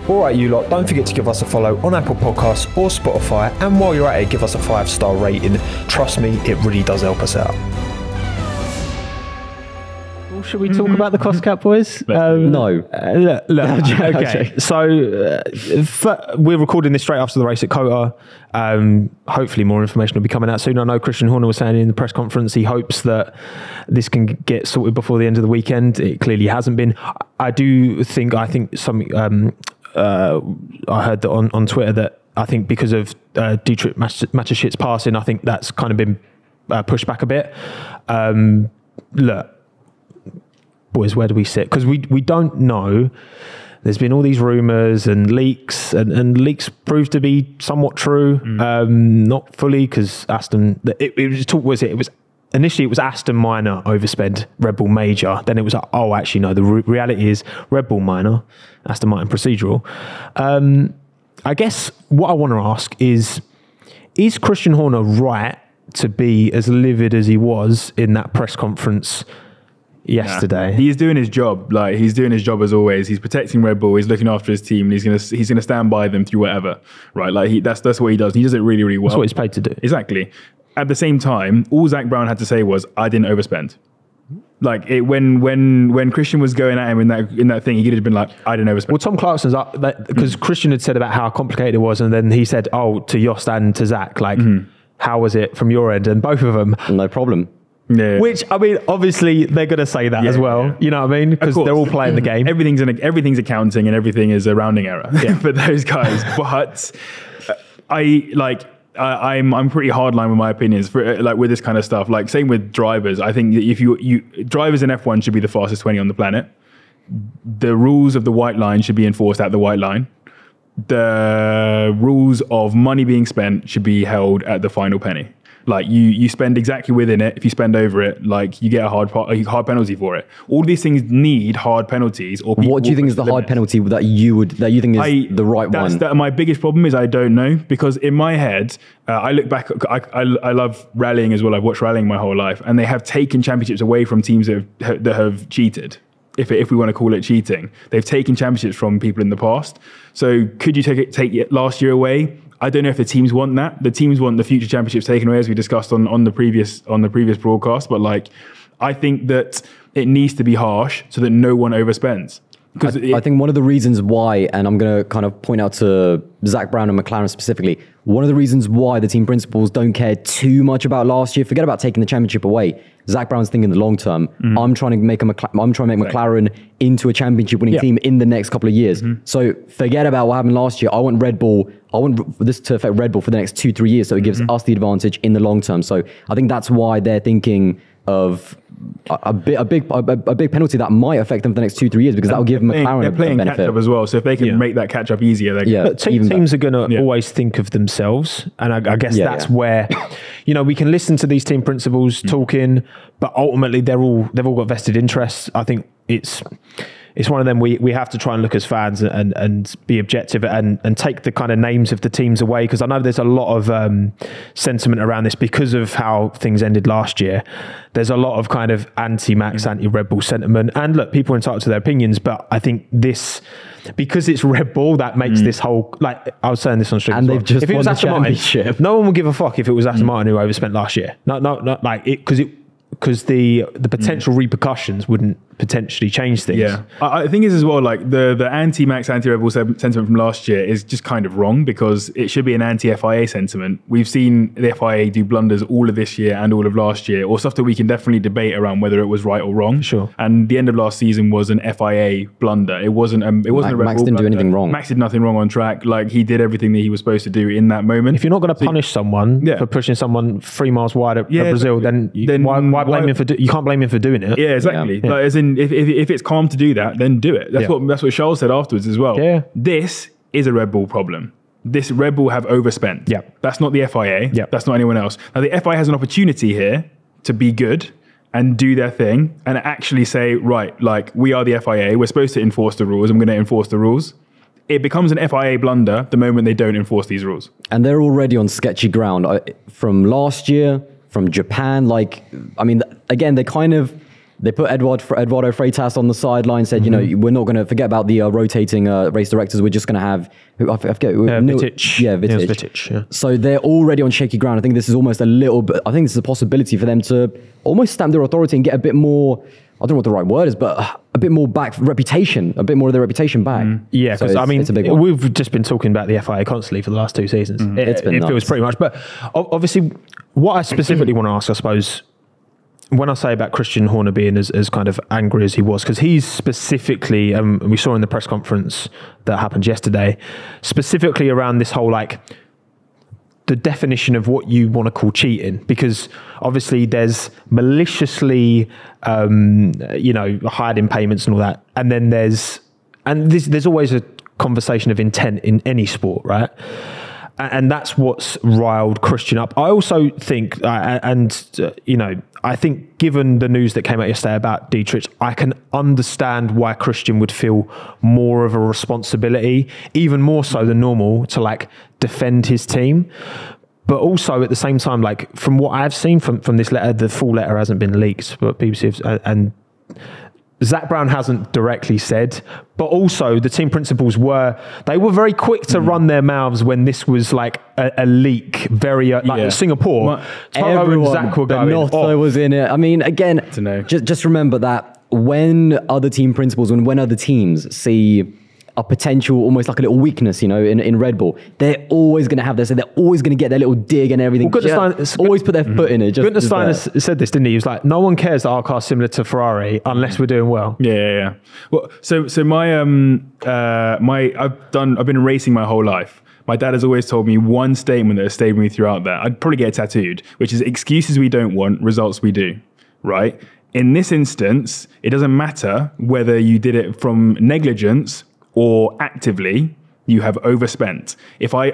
Alright you lot, don't forget to give us a follow on Apple Podcasts or Spotify, and while you're at it, give us a 5-star rating. Trust me, it really does help us out. Should we talk about the cost cap, boys? No. Okay. So we're recording this straight after the race at Kota. Hopefully more information will be coming out soon. I know Christian Horner was saying in the press conference he hopes that this can get sorted before the end of the weekend. It clearly hasn't been. I think something I heard that on Twitter that I think because of Dietrich Mateschitz passing, I think that's kind of been pushed back a bit. Look, boys, where do we sit? Because we don't know. There's been all these rumours and leaks, and leaks proved to be somewhat true, not fully, because Aston. It was initially it was Aston Minor overspend, Red Bull Major. Then it was like, oh, actually no. The reality is Red Bull Minor, Aston Martin procedural. I guess what I want to ask is Christian Horner right to be as livid as he was in that press conference yesterday? Yeah. He's doing his job. Like, he's doing his job as always. He's protecting Red Bull. He's looking after his team. And he's gonna stand by them through whatever. Right? Like that's what he does. And he does it really, really well. That's what he's paid to do. Exactly. At the same time, all Zach Brown had to say was, "I didn't overspend." Like when Christian was going at him in that thing, he could have been like, "I didn't overspend." Well, Tom Clarkson's up because Christian had said about how complicated it was, and then he said, "Oh, to Yost and to Zach, like, how was it from your end?" And both of them, no problem. Yeah. Which, I mean, obviously they're going to say that as well. Yeah. You know what I mean? Because they're all playing the game. Everything's accounting and everything is a rounding error for those guys. But I'm pretty hardline with my opinions for like with this kind of stuff. Like same with drivers. I think that if you drivers in F1 should be the fastest 20 on the planet. The rules of the white line should be enforced at the white line. The rules of money being spent should be held at the final penny. Like you spend exactly within it. If you spend over it, like you get a hard penalty for it. All these things need hard penalties. Or what do you think is the hard penalty that you think is the right one? My biggest problem is I don't know, because in my head, I look back. I love rallying as well. I've watched rallying my whole life, and they have taken championships away from teams that have cheated. If we want to call it cheating, they've taken championships from people in the past. So could you take it last year away? I don't know if the teams want that. The teams want the future championships taken away, as we discussed on the previous broadcast. But like, I think that it needs to be harsh so that no one overspends. Because I think one of the reasons why, and I'm going to kind of point out to Zach Brown and McLaren specifically, one of the reasons why the team principals don't care too much about last year, forget about taking the championship away. Zach Brown's thinking the long term. I'm trying to make McLaren into a championship winning team in the next couple of years. So forget about what happened last year. I want this to affect Red Bull for the next 2-3 years, so it gives us the advantage in the long term. So I think that's why they're thinking of a big penalty that might affect them for the next 2-3 years, because that will give McLaren a benefit. They're playing catch up as well, so if they can make that catch up easier, but teams are going to always think of themselves, and I guess that's where we can listen to these team principals talking, but ultimately they've all got vested interests. I think it's one of them we have to try and look as fans and be objective and take the kind of names of the teams away, because I know there's a lot of sentiment around this because of how things ended last year. There's a lot of kind of anti-Max, anti-Red Bull sentiment, and look, people are entitled to their opinions, but I think this, because it's Red Bull, that makes this whole, like I was saying this on stream, and they've just won the championship. No one will give a fuck if it was Aston Martin who overspent last year. Not like it, because the potential repercussions wouldn't potentially change things. Yeah, I think is as well, like the anti-Max, anti-Red Bull sentiment from last year is just kind of wrong, because it should be an anti-FIA sentiment. We've seen the FIA do blunders all of this year and all of last year, or stuff that we can definitely debate around whether it was right or wrong. Sure. And the end of last season was an FIA blunder. It wasn't a Red Bull Max didn't do anything wrong. Max did nothing wrong on track. Like, he did everything that he was supposed to do in that moment. If you're not going to punish someone for pushing someone 3 miles wide at Brazil, then why blame him for you can't blame him for doing it. Yeah, exactly. Yeah. Like, as in, if it's calm to do that, then do it. That's what Charles said afterwards as well. Yeah. This is a Red Bull problem. This Red Bull have overspent. Yeah. That's not the FIA. Yeah. That's not anyone else. Now, the FIA has an opportunity here to be good and do their thing and actually say, right, like, we are the FIA. We're supposed to enforce the rules. I'm going to enforce the rules. It becomes an FIA blunder the moment they don't enforce these rules. And they're already on sketchy ground from last year, from Japan. Like, I mean, again, They put Eduardo Freitas on the sideline, said, you know, we're not going to forget about the rotating race directors. We're just going to have, I forget. Vitic. Yeah, Vitic. Vitic, yeah. So they're already on shaky ground. I think this is almost a little bit, I think this is a possibility for them to almost stamp their authority and get a bit more, I don't know what the right word is, but a bit more back, reputation, a bit more of their reputation back. Yeah, because so I mean, it's a big one. we've just been talking about the FIA constantly for the last 2 seasons. It feels pretty much. But obviously, what I specifically want to ask, I suppose, when I say about Christian Horner being as kind of angry as he was, because he's specifically, we saw in the press conference that happened yesterday, specifically around this whole like the definition of what you want to call cheating, because obviously there's maliciously, hiding payments and all that, and then there's always a conversation of intent in any sport, right? And that's what's riled Christian up. I also think, I think given the news that came out yesterday about Dietrich, I can understand why Christian would feel more of a responsibility, even more so than normal, to like defend his team. But also at the same time, like from what I've seen from this letter, the full letter hasn't been leaked, but BBC and Zach Brown hasn't directly said, but also the team principals were very quick to run their mouths when this was like a leak, Singapore. Tommo and Zach were going, Northo was in it. I mean, again, just remember that when other team principals, when other teams see a potential, almost like a little weakness, in Red Bull, they're always going to have this, so they're always going to get their little dig and everything. Always put their foot in it. Gunther Steiner said this, didn't he? He was like, no one cares that our car's similar to Ferrari unless we're doing well. Yeah. Well, so my I've been racing my whole life. My dad has always told me one statement that has stayed with me throughout that. I'd probably get it tattooed, which is excuses we don't want, results we do, right? In this instance, it doesn't matter whether you did it from negligence or actively, you have overspent. If I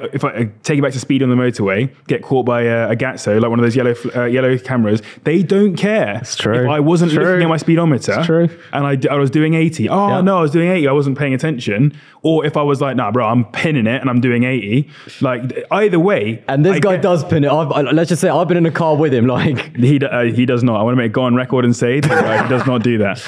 take it back to speed on the motorway, get caught by a Gatso, like one of those yellow cameras, they don't care. It's true. If I wasn't looking at my speedometer, and I was doing 80. No, I was doing 80. I wasn't paying attention. Or if I was like, nah, bro, I'm pinning it and I'm doing 80. Like either way. And this guy does pin it. Let's just say I've been in a car with him. Like he does not. I want to go on record and say that he does not do that.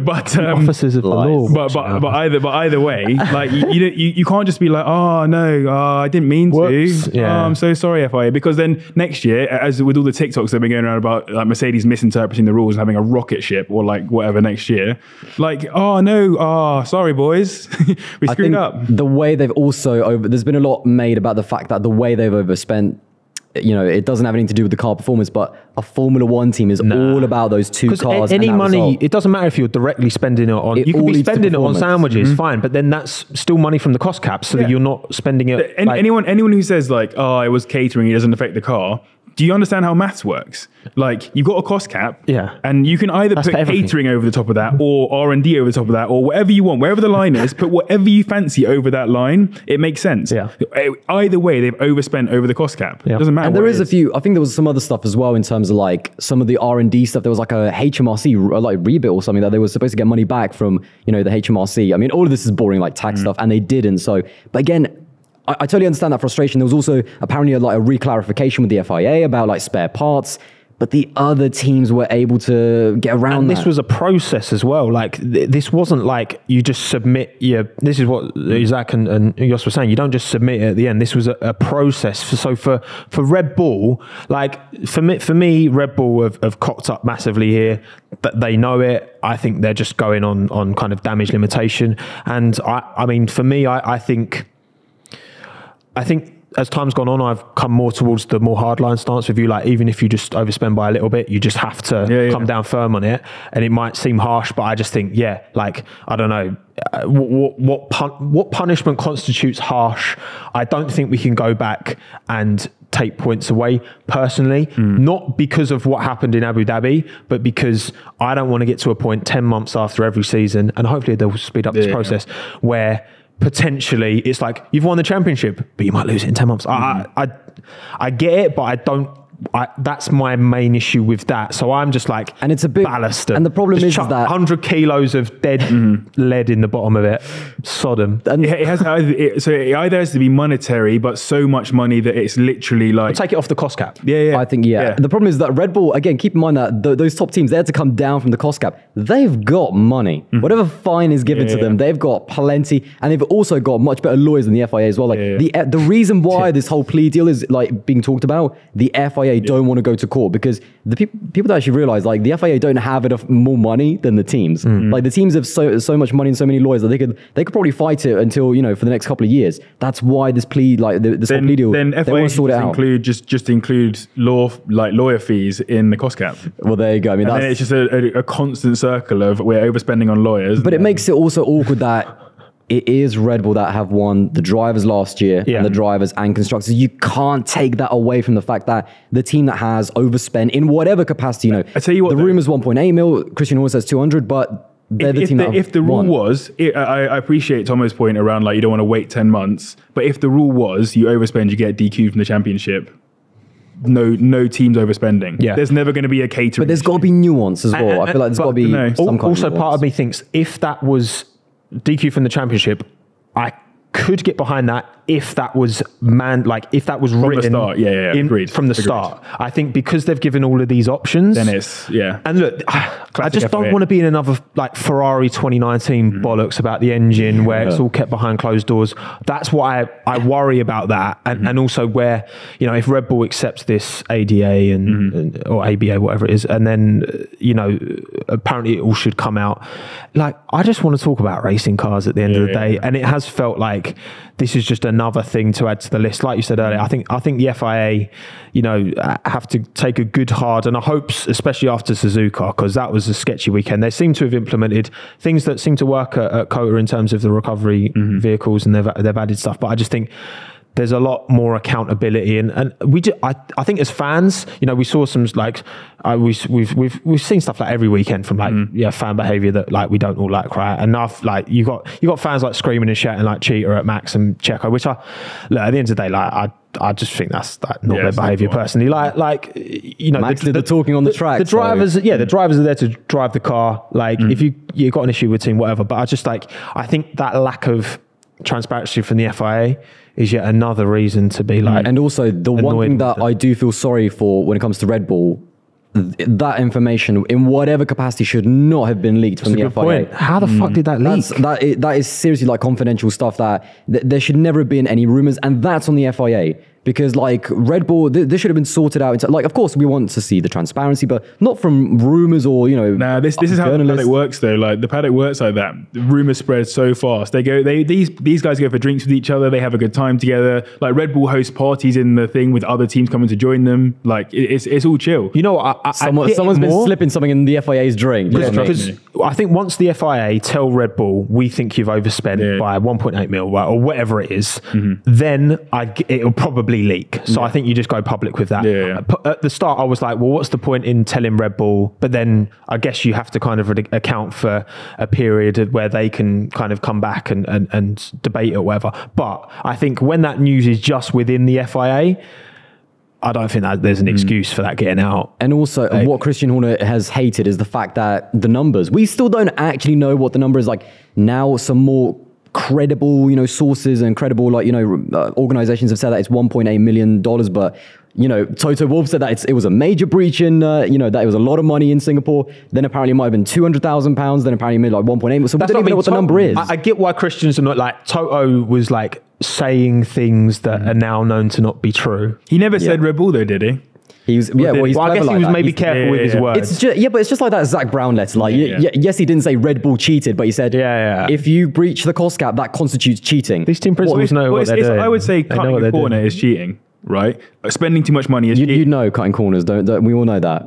But officers of the law. But either way, like. You can't just be like, oh no, I didn't mean to. Yeah. I'm so sorry, FIA. Because then next year, as with all the TikToks that have been going around about like Mercedes misinterpreting the rules and having a rocket ship or like whatever next year, like, oh no, sorry boys, we screwed up. The way they've also there's been a lot made about the fact that the way they've overspent. It doesn't have anything to do with the car performance, but a Formula One team is all about those two cars. Any money, it doesn't matter if you're directly spending it on. You can be spending it on sandwiches, fine, but then that's still money from the cost cap, so that you're not spending it. Anyone who says like, oh, it was catering, it doesn't affect the car. Do you understand how maths works? Like, you've got a cost cap, and you can either put catering over the top of that, or R&D over the top of that, or whatever you want, wherever the line is, put whatever you fancy over that line. It makes sense. Yeah. Either way, they've overspent over the cost cap. Yeah. It doesn't matter. And there is a few. I think there was some other stuff as well in terms of like some of the R&D stuff. There was like a HMRC like rebate or something that they were supposed to get money back from the HMRC. I mean, all of this is boring like tax stuff, and they didn't. So, but again. I totally understand that frustration. There was also apparently a reclarification with the FIA about like spare parts, but the other teams were able to get around and that. This was a process as well. Like this wasn't like you just submit this is what Zach and Jos were saying. You don't just submit it at the end. This was a process. So for Red Bull, like for me, Red Bull have cocked up massively here. That they know it. I think they're just going on kind of damage limitation. And I mean, for me, I think as time's gone on, I've come more towards the more hardline stance with you. Like, even if you just overspend by a little bit, you just have to come down firm on it. And it might seem harsh, but I just think, like, I don't know, what punishment constitutes harsh? I don't think we can go back and take points away personally, not because of what happened in Abu Dhabi, but because I don't want to get to a point 10 months after every season, and hopefully they'll speed up this process, where potentially it's like you've won the championship but you might lose it in 10 months. I get it, but I don't that's my main issue with that. So I'm just like, and it's a big ballast. And the problem just is chuck that 100 kilos of dead lead in the bottom of it. Sodom. and It has so it either has to be monetary, but so much money that it's literally like Take it off the cost cap. yeah. I think the problem is that Red Bull, again, keep in mind that those top teams, they had to come down from the cost cap. They've got money. Whatever fine is given to them, they've got plenty, and they've also got much better lawyers than the FIA as well. Like the reason why this whole plea deal is like being talked about, the FIA don't want to go to court because the people that actually realize like the FIA don't have enough more money than the teams. Like the teams have so much money and so many lawyers that they could probably fight it until for the next couple of years. That's why this plea whole plea deal. Then they FIA want to sort it out. just include lawyer fees in the cost cap. Well, there you go. I mean, And then it's just a constant circle of we're overspending on lawyers. but it makes it also awkward that it is Red Bull that have won the drivers last year and the drivers and constructors. You can't take that away from the fact that the team that has overspent in whatever capacity, I tell you what, the rumor's 1.8 mil, Christian Horner says 200, but they're the team if the rule was, I appreciate Tommo's point around like you don't want to wait 10 months, but if the rule was you overspend, you get DQ'd from the championship. No teams overspending. Yeah. There's never going to be a catering. But there's got to be nuance as well. I feel like there's got to be some kind also of part nuance. of me thinks if that was DQ from the championship, I could get behind that if that was if that was written the start. Agreed. From the start. I think because they've given all of these options, Then it's And look, I just don't want to be in another like Ferrari 2019 bollocks about the engine where it's all kept behind closed doors. That's why I worry about that, and also where if Red Bull accepts this ADA and or ABA whatever it is, and then apparently it all should come out. Like I just want to talk about racing cars at the end of the day, and it has felt like this is just another thing to add to the list. Like you said earlier, I think the FIA, have to take a good hard, and I hope, especially after Suzuka, because that was a sketchy weekend. They seem to have implemented things that seem to work at COTA in terms of the recovery vehicles, and they've added stuff. But I just think there's a lot more accountability, and I think as fans, we saw some like we've seen stuff like every weekend from fan behaviour that like we don't all like, right? Enough like you got fans like screaming and shouting like cheater at Max and Checo, which at the end of the day, like I just think that's like not their behaviour personally. Max did the talking on the track. The drivers, the drivers are there to drive the car. Like if you got an issue with team, whatever. But I think that lack of transparency from the FIA is yet another reason to be like. And also the one thing that I do feel sorry for when it comes to Red Bull, that information in whatever capacity should not have been leaked from the FIA. Point. How the fuck did that leak? That is seriously like confidential stuff that there should never have been any rumors, and that's on the FIA. Because like Red Bull, this should have been sorted out. Like, of course, we want to see the transparency, but not from rumors or Nah, this is how the paddock works though. Like the paddock works like that. The rumors spread so fast. These guys go for drinks with each other. They have a good time together. Like Red Bull hosts parties in the thing with other teams coming to join them. Like it's all chill. Someone's been slipping something in the FIA's drink. Because I think once the FIA tell Red Bull, we think you've overspent by 1.8 mil or whatever it is, then it'll probably leak. So I think you just go public with that. At the start, I was like, well, what's the point in telling Red Bull? But then I guess you have to kind of account for a period where they can kind of come back and debate it or whatever. But I think when that news is just within the FIA, I don't think that there's an excuse for that getting out. And also, what Christian Horner has hated is the fact that the numbers, we still don't actually know what the number is. Like now, some more credible, sources and credible, organizations have said that it's $1.8 million, but Toto Wolff said that it was a major breach in, that it was a lot of money in Singapore. Then apparently it might have been £200,000. Then apparently made like 1.8. So we don't even know what the number is. I get why Christians are not like Toto was like saying things that are now known to not be true. He never said Red Bull though, did he? I guess he was maybe careful with his words. But it's just like that Zach Brown letter. Like, yes, he didn't say Red Bull cheated, but he said, if you breach the cost cap, that constitutes cheating. These team principals know what they're doing. I would say cutting a corner is cheating, right? Spending too much money is cheating. You know cutting corners, don't we all know that.